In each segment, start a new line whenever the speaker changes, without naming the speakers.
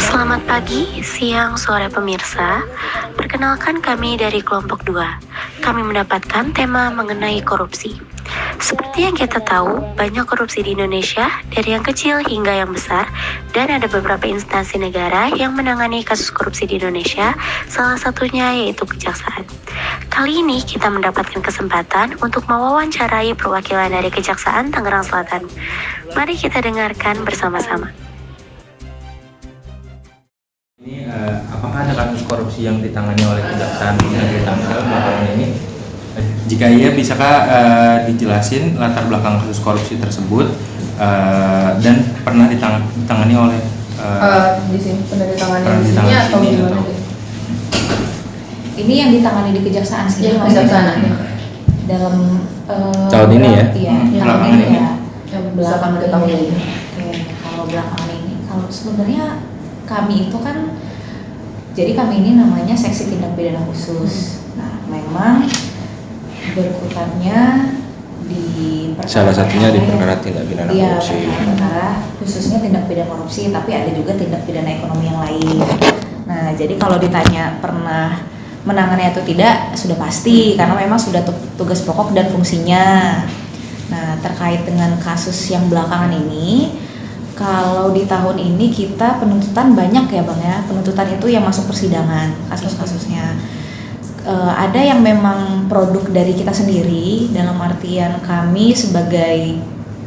Selamat pagi, siang, sore pemirsa. Perkenalkan kami dari kelompok 2. Kami mendapatkan tema mengenai korupsi. Seperti yang kita tahu, banyak korupsi di Indonesia, dari yang kecil hingga yang besar, dan ada beberapa instansi negara yang menangani kasus korupsi di Indonesia, salah satunya yaitu Kejaksaan. Kali ini kita mendapatkan kesempatan untuk mewawancarai perwakilan dari Kejaksaan Tangerang Selatan. Mari kita dengarkan bersama-sama.
Ini apakah ada kasus korupsi yang ditangani oleh Kejaksaan Negeri Tangsel belakangan ini? Jika iya, bisakah dijelasin latar belakang kasus korupsi tersebut dan pernah ditangani oleh
di sini pernah ditangani di sini atau gimana?
Ini yang ditangani di Kejaksaan sih.
Ya, Kejaksaan
dalam
tahun ini ya?
Iya,
Belakangan ini.
ya.
Yang belakangan ke tahun ini.
Oke, kalau belakangan ini, kalau sebenarnya kami itu kan, jadi kami ini namanya Seksi Tindak Pidana Khusus. Nah, memang berkutatnya di
Salah satunya di perkara tindak pidana korupsi.
Iya, perkara khususnya tindak pidana korupsi, tapi ada juga tindak pidana ekonomi yang lain. Nah, jadi kalau ditanya pernah menangani atau tidak, sudah pasti karena memang sudah tugas pokok dan fungsinya. Nah, terkait dengan kasus yang belakangan ini, kalau di tahun ini kita penuntutan banyak ya Bang ya, penuntutan itu yang masuk persidangan, kasus-kasusnya. Ada yang memang produk dari kita sendiri, dalam artian kami sebagai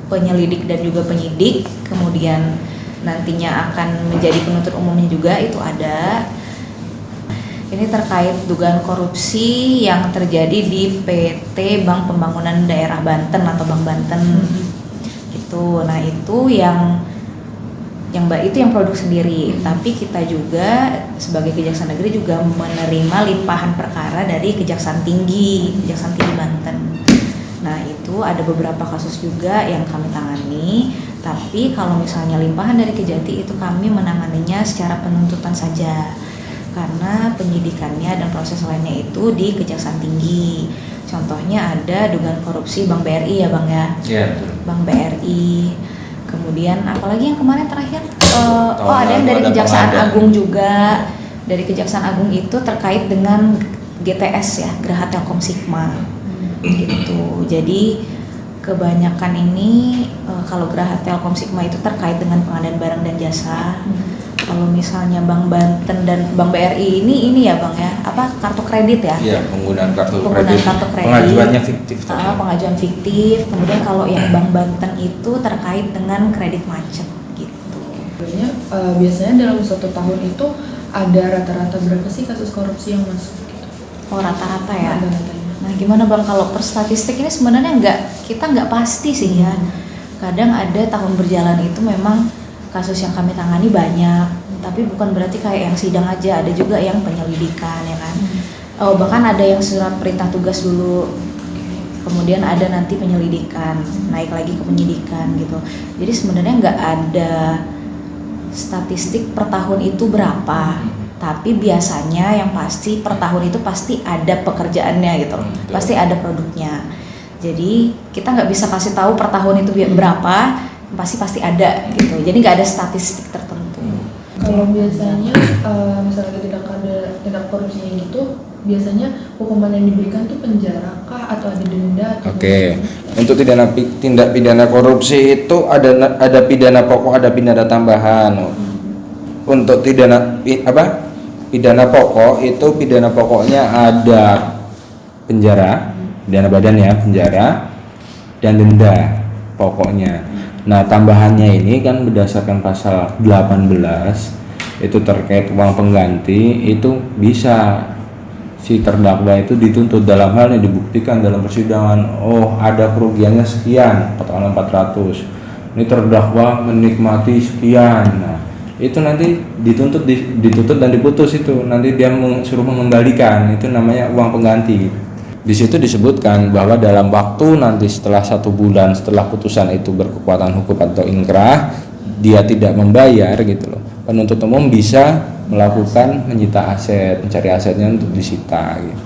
penyelidik dan juga penyidik, kemudian nantinya akan menjadi penuntut umumnya juga, itu ada. Ini terkait dugaan korupsi yang terjadi di PT Bank Pembangunan Daerah Banten atau Bank Banten. Itu, nah itu yang produk sendiri. Tapi kita juga sebagai Kejaksaan Negeri juga menerima limpahan perkara dari Kejaksaan Tinggi Banten. Nah itu ada beberapa kasus juga yang kami tangani. Tapi kalau misalnya limpahan dari Kejati itu kami menanganinya secara penuntutan saja, karena penyidikannya dan proses lainnya itu di Kejaksaan Tinggi. Contohnya ada dugaan korupsi Bank BRI ya Bang ya? Iya betul. Bank BRI. Kemudian apalagi yang kemarin terakhir? Ada yang dari Kejaksaan Agung juga. Dari Kejaksaan Agung itu terkait dengan GTS ya, Geraha Telkom Sigma. Gitu. Jadi kebanyakan ini kalau Geraha Telkom Sigma itu terkait dengan pengadaan barang dan jasa. Kalau misalnya Bank Banten dan Bank BRI ini ya Bang ya, kartu kredit ya? Iya, penggunaan kartu kredit. Pengajuannya fiktif. Pengajuan fiktif. Kemudian kalau yang Bank Banten itu terkait dengan kredit macet gitu.
Biasanya dalam satu tahun itu ada rata-rata berapa sih kasus korupsi yang masuk? Gitu?
Oh rata-rata ya. Nah gimana Bang, kalau per statistik ini sebenarnya kita nggak pasti sih ya. Kadang ada tahun berjalan itu memang kasus yang kami tangani banyak, tapi bukan berarti kayak yang sidang aja, ada juga yang penyelidikan ya kan. Bahkan ada yang surat perintah tugas dulu, kemudian ada nanti penyelidikan, naik lagi ke penyidikan gitu. Jadi sebenarnya nggak ada statistik per tahun itu berapa, tapi biasanya yang pasti per tahun itu pasti ada pekerjaannya gitu, pasti ada produknya. Jadi kita nggak bisa kasih tahu per tahun itu berapa, pasti ada gitu. Jadi nggak ada statistik tertentu.
Kalau biasanya misalnya tindak korupsinya gitu, biasanya hukuman yang diberikan tuh penjara kah atau ada denda?
Oke. Untuk tindak pidana korupsi itu ada pidana pokok, ada pidana tambahan. Untuk pidana pokok itu pidana pokoknya ada penjara, pidana badan ya, penjara dan denda pokoknya. Nah tambahannya ini kan berdasarkan pasal 18 itu terkait uang pengganti, itu bisa si terdakwa itu dituntut dalam hal yang dibuktikan dalam persidangan, ada kerugiannya sekian, katakanlah 400, ini terdakwa menikmati sekian. Nah itu nanti dituntut dan diputus, itu nanti dia suruh mengembalikan, itu namanya uang pengganti. Di situ disebutkan bahwa dalam waktu nanti setelah 1 bulan setelah putusan itu berkekuatan hukum atau inkrah, dia tidak membayar gitu loh, penuntut umum bisa melakukan menyita aset, mencari asetnya untuk disita gitu.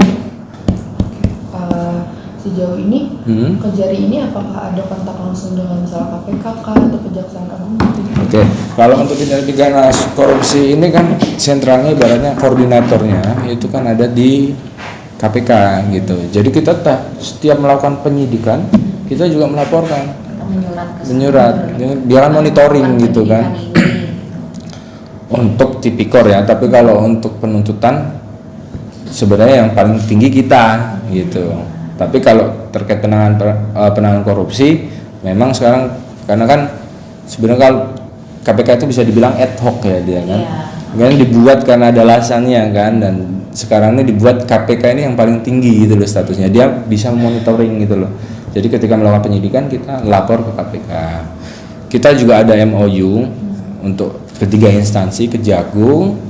Sejauh ini Kejari ini apakah ada kontak langsung dengan misalnya KPK atau Kejaksaan Agung?
Oke, kalau untuk tindak pidana korupsi ini kan sentralnya ibaratnya koordinatornya itu kan ada di KPK gitu. Jadi kita setiap melakukan penyidikan kita juga melaporkan, menyurat, dia kan monitoring gitu kan. Untuk tipikor ya, tapi kalau untuk penuntutan sebenarnya yang paling tinggi kita gitu. Tapi kalau terkait penanganan korupsi, memang sekarang karena kan sebenarnya kalau KPK itu bisa dibilang ad hoc ya dia kan, kan dibuat karena ada alasannya kan, dan sekarang ini dibuat KPK ini yang paling tinggi gitu loh statusnya, dia bisa monitoring gitu loh. Jadi ketika melakukan penyidikan kita lapor ke KPK. Kita juga ada MOU untuk ketiga instansi, Kejagung,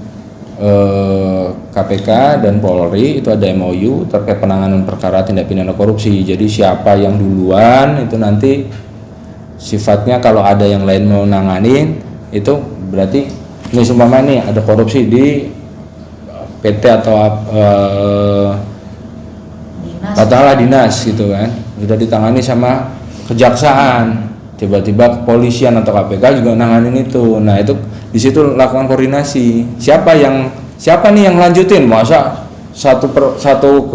KPK dan Polri, itu ada MOU terkait penanganan perkara tindak pidana korupsi. Jadi siapa yang duluan itu nanti sifatnya kalau ada yang lain mau nanganin itu berarti ini seumpama nih ada korupsi di PT atau katakanlah dinas gitu kan, sudah ditangani sama kejaksaan, tiba-tiba kepolisian atau KPK juga nanganin itu. Nah itu di situ lakukan koordinasi. Siapa nih yang lanjutin? Masa satu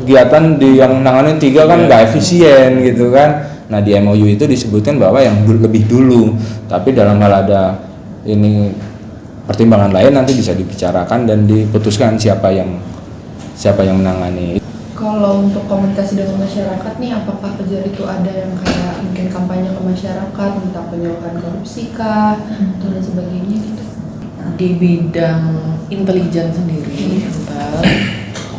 kegiatan yang nanganin 3 kan nggak efisien gitu kan. Nah di MOU itu disebutkan bahwa yang lebih dulu, tapi dalam hal ada ini pertimbangan lain nanti bisa dibicarakan dan diputuskan siapa yang menangani.
Kalau untuk komunikasi dengan masyarakat nih, apakah Kejar itu ada yang kayak mungkin kampanye ke masyarakat tentang penyelesaian korupsi kah, atau dan sebagainya gitu?
Di bidang intelijen sendiri,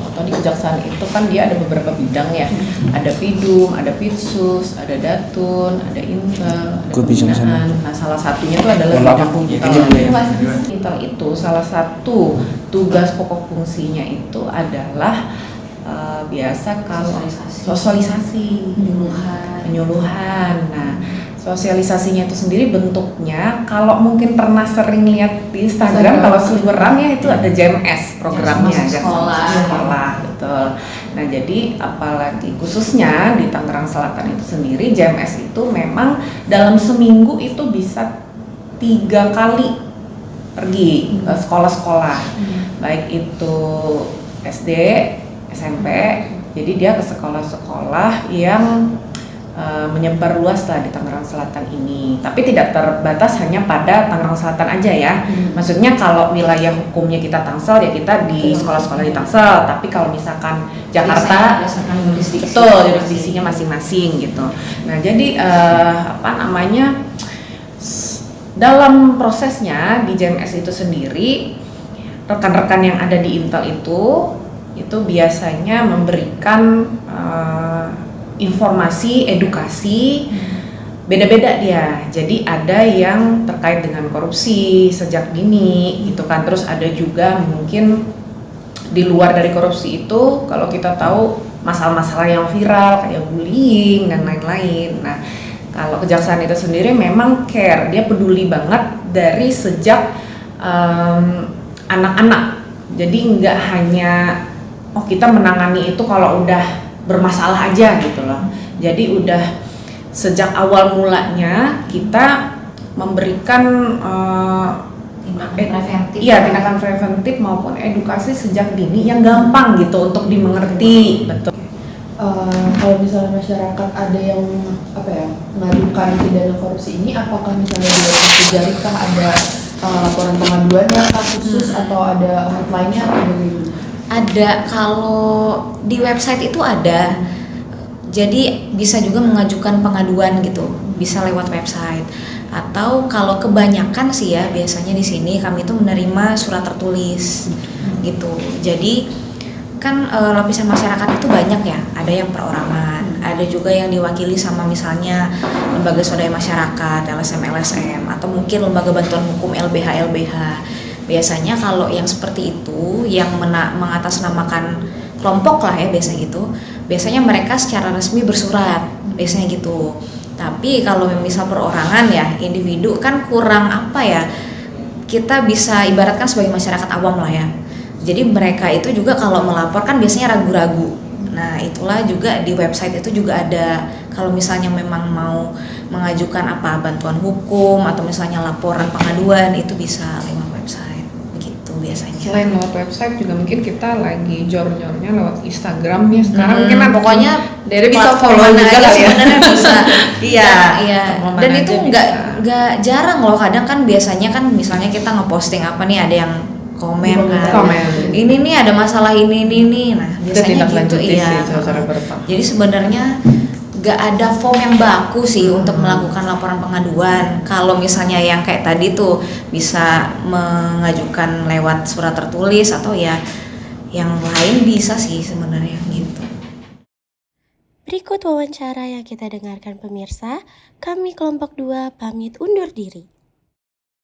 atau di kejaksaan itu kan dia ada beberapa bidang ya, ada Pidum, ada Pitsus, ada Datun, ada Intel, ada pembinaan. Nah salah satunya itu adalah bidang Intel. Intel itu salah satu tugas pokok fungsinya itu adalah biasa kalau sosialisasi, penyuluhan. Nah, sosialisasinya itu sendiri bentuknya kalau mungkin pernah sering lihat di Instagram kalau seliweran ya itu ada JMS programnya, sekolah, betul. Nah, jadi apalagi khususnya di Tangerang Selatan itu sendiri JMS itu memang dalam seminggu itu bisa 3 kali pergi ke sekolah-sekolah, baik itu SD, SMP, jadi dia ke sekolah-sekolah yang menyebar luas lah di Tangerang Selatan ini. Tapi tidak terbatas hanya pada Tangerang Selatan aja ya. Maksudnya kalau wilayah hukumnya kita Tangsel ya kita di sekolah-sekolah di Tangsel. Tapi kalau misalkan Jakarta, betul jurisdiksinya masing-masing gitu. Nah jadi dalam prosesnya di JMS itu sendiri, rekan-rekan yang ada di Intel itu biasanya memberikan informasi, edukasi, beda-beda dia. Jadi ada yang terkait dengan korupsi sejak dini gitu kan, terus ada juga mungkin di luar dari korupsi itu kalau kita tahu masalah-masalah yang viral kayak bullying dan lain-lain. Nah kalau kejaksaan itu sendiri memang care, dia peduli banget dari sejak anak-anak. Jadi nggak hanya kita menangani itu kalau udah bermasalah aja gitu loh. Jadi udah sejak awal mulanya kita memberikan tindakan preventif maupun edukasi sejak dini yang gampang gitu untuk dimengerti. Betul.
Kalau misalnya masyarakat ada yang mengadukan pidana korupsi ini, apakah misalnya dari Kejar kah ada laporan pengaduannya kah khusus atau ada hotline-nya atau bagaimana?
Ada, kalau di website itu ada, jadi bisa juga mengajukan pengaduan gitu, bisa lewat website. Atau kalau kebanyakan sih ya biasanya di sini kami itu menerima surat tertulis gitu. Jadi kan lapisan masyarakat itu banyak ya, ada yang perorangan, ada juga yang diwakili sama misalnya lembaga swadaya masyarakat, LSM, atau mungkin lembaga bantuan hukum LBH. Biasanya kalau yang seperti itu yang mengatasnamakan kelompok lah ya biasanya gitu, biasanya mereka secara resmi bersurat biasanya gitu. Tapi kalau misal perorangan ya individu kan kurang kita bisa ibaratkan sebagai masyarakat awam lah ya. Jadi mereka itu juga kalau melapor kan biasanya ragu-ragu Nah, itulah juga di website itu juga ada, kalau misalnya memang mau mengajukan apa bantuan hukum atau misalnya laporan pengaduan itu bisa lewat website begitu biasanya.
Selain lewat website juga mungkin kita lagi jor-jornya lewat Instagram ya sekarang mungkin
pokoknya
dari
bisa
platform
follow
juga
aja
kali ya.
sebenarnya bisa. Iya.
Platform
Dan
mana
itu
aja
nggak jarang loh, kadang kan biasanya kan misalnya kita ngeposting apa nih, ada yang komen kan.
Komen.
Ini nih ada masalah ini. Nah, biasanya gitu iya.
secara bertahap.
Jadi sebenarnya nggak ada form yang baku sih untuk melakukan laporan pengaduan. Kalau misalnya yang kayak tadi tuh bisa mengajukan lewat surat tertulis atau ya yang lain bisa sih sebenarnya gitu.
Berikut wawancara yang kita dengarkan pemirsa, kami kelompok 2 pamit undur diri.